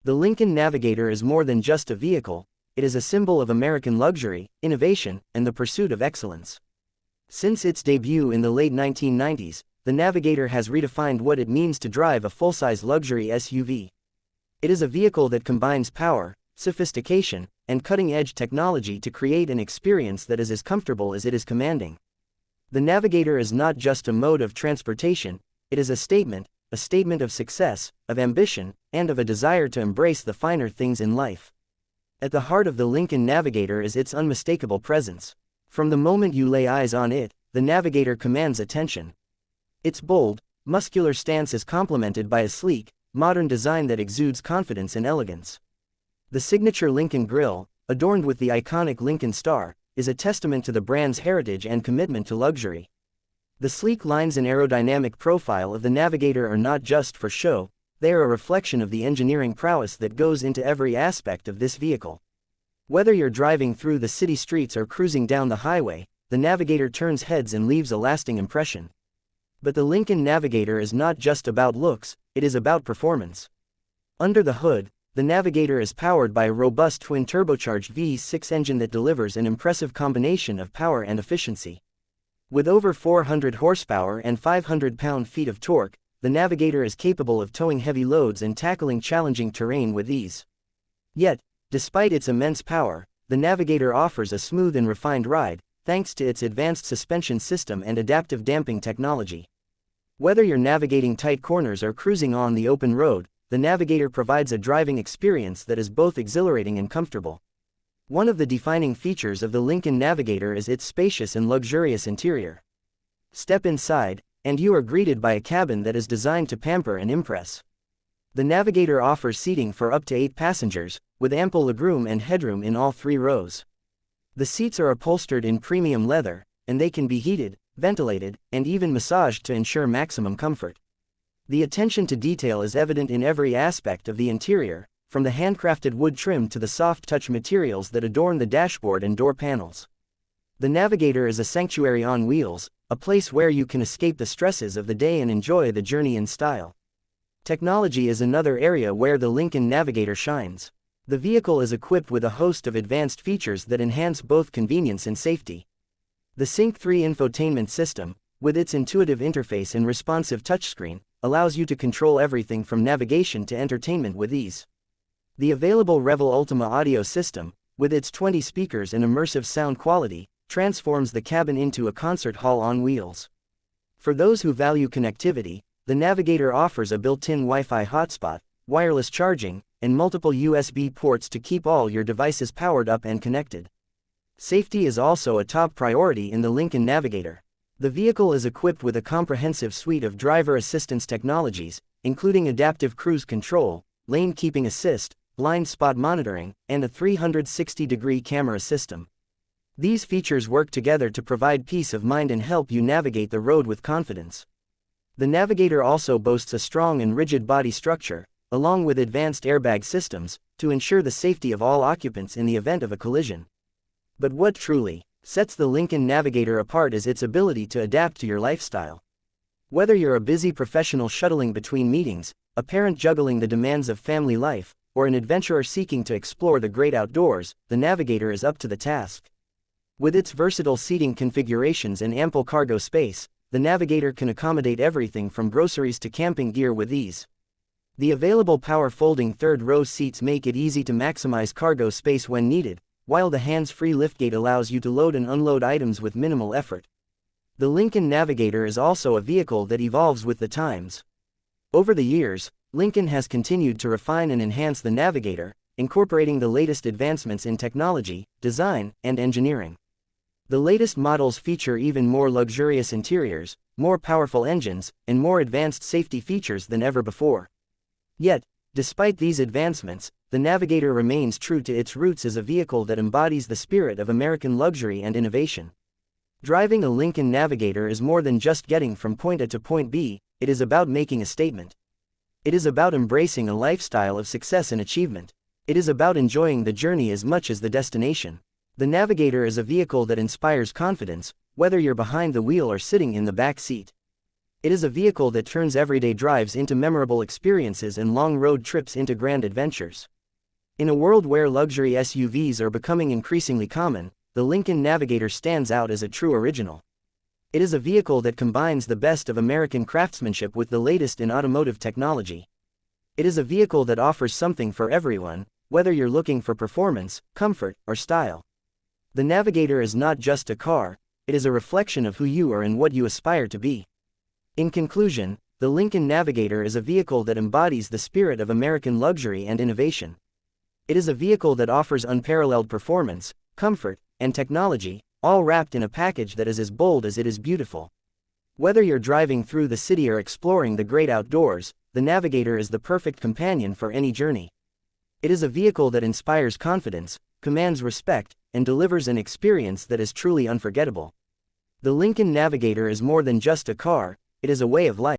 The Lincoln Navigator is more than just a vehicle, it is a symbol of American luxury, innovation, and the pursuit of excellence. Since its debut in the late 1990s, the Navigator has redefined what it means to drive a full-size luxury SUV. It is a vehicle that combines power, sophistication, and cutting-edge technology to create an experience that is as comfortable as it is commanding. The Navigator is not just a mode of transportation, it is a statement of success, of ambition, and of a desire to embrace the finer things in life. At the heart of the Lincoln Navigator is its unmistakable presence. From the moment you lay eyes on it, the Navigator commands attention. Its bold, muscular stance is complemented by a sleek, modern design that exudes confidence and elegance. The signature Lincoln grille, adorned with the iconic Lincoln star, is a testament to the brand's heritage and commitment to luxury. The sleek lines and aerodynamic profile of the Navigator are not just for show, they are a reflection of the engineering prowess that goes into every aspect of this vehicle. Whether you're driving through the city streets or cruising down the highway, the Navigator turns heads and leaves a lasting impression. But the Lincoln Navigator is not just about looks, it is about performance. Under the hood, the Navigator is powered by a robust twin-turbocharged V6 engine that delivers an impressive combination of power and efficiency. With over 400 horsepower and 500 pound-feet of torque, the Navigator is capable of towing heavy loads and tackling challenging terrain with ease. Yet, despite its immense power, the Navigator offers a smooth and refined ride, thanks to its advanced suspension system and adaptive damping technology. Whether you're navigating tight corners or cruising on the open road, the Navigator provides a driving experience that is both exhilarating and comfortable. One of the defining features of the Lincoln Navigator is its spacious and luxurious interior. Step inside, and you are greeted by a cabin that is designed to pamper and impress. The Navigator offers seating for up to 8 passengers, with ample legroom and headroom in all 3 rows. The seats are upholstered in premium leather, and they can be heated, ventilated, and even massaged to ensure maximum comfort. The attention to detail is evident in every aspect of the interior, from the handcrafted wood trim to the soft touch materials that adorn the dashboard and door panels. The Navigator is a sanctuary on wheels, a place where you can escape the stresses of the day and enjoy the journey in style. Technology is another area where the Lincoln Navigator shines. The vehicle is equipped with a host of advanced features that enhance both convenience and safety. The Sync 3 infotainment system, with its intuitive interface and responsive touchscreen, allows you to control everything from navigation to entertainment with ease. The available Revel Ultima audio system, with its 20 speakers and immersive sound quality, transforms the cabin into a concert hall on wheels. For those who value connectivity, the Navigator offers a built-in Wi-Fi hotspot, wireless charging, and multiple USB ports to keep all your devices powered up and connected. Safety is also a top priority in the Lincoln Navigator. The vehicle is equipped with a comprehensive suite of driver assistance technologies, including adaptive cruise control, lane keeping assist, blind spot monitoring, and a 360-degree camera system. These features work together to provide peace of mind and help you navigate the road with confidence. The Navigator also boasts a strong and rigid body structure, along with advanced airbag systems, to ensure the safety of all occupants in the event of a collision. But what truly sets the Lincoln Navigator apart is its ability to adapt to your lifestyle. Whether you're a busy professional shuttling between meetings, a parent juggling the demands of family life, or an adventurer seeking to explore the great outdoors, the Navigator is up to the task. With its versatile seating configurations and ample cargo space, the Navigator can accommodate everything from groceries to camping gear with ease. The available power-folding third-row seats make it easy to maximize cargo space when needed, while the hands-free liftgate allows you to load and unload items with minimal effort. The Lincoln Navigator is also a vehicle that evolves with the times. Over the years, Lincoln has continued to refine and enhance the Navigator, incorporating the latest advancements in technology, design, and engineering. The latest models feature even more luxurious interiors, more powerful engines, and more advanced safety features than ever before. Yet, despite these advancements, the Navigator remains true to its roots as a vehicle that embodies the spirit of American luxury and innovation. Driving a Lincoln Navigator is more than just getting from point A to point B, it is about making a statement. It is about embracing a lifestyle of success and achievement. It is about enjoying the journey as much as the destination. The Navigator is a vehicle that inspires confidence, whether you're behind the wheel or sitting in the back seat. It is a vehicle that turns everyday drives into memorable experiences and long road trips into grand adventures. In a world where luxury SUVs are becoming increasingly common, the Lincoln Navigator stands out as a true original. It is a vehicle that combines the best of American craftsmanship with the latest in automotive technology. It is a vehicle that offers something for everyone, whether you're looking for performance, comfort, or style. The Navigator is not just a car, it is a reflection of who you are and what you aspire to be. In conclusion, the Lincoln Navigator is a vehicle that embodies the spirit of American luxury and innovation. It is a vehicle that offers unparalleled performance, comfort, and technology, all wrapped in a package that is as bold as it is beautiful. Whether you're driving through the city or exploring the great outdoors, the Navigator is the perfect companion for any journey. It is a vehicle that inspires confidence, commands respect, and delivers an experience that is truly unforgettable. The Lincoln Navigator is more than just a car, it is a way of life.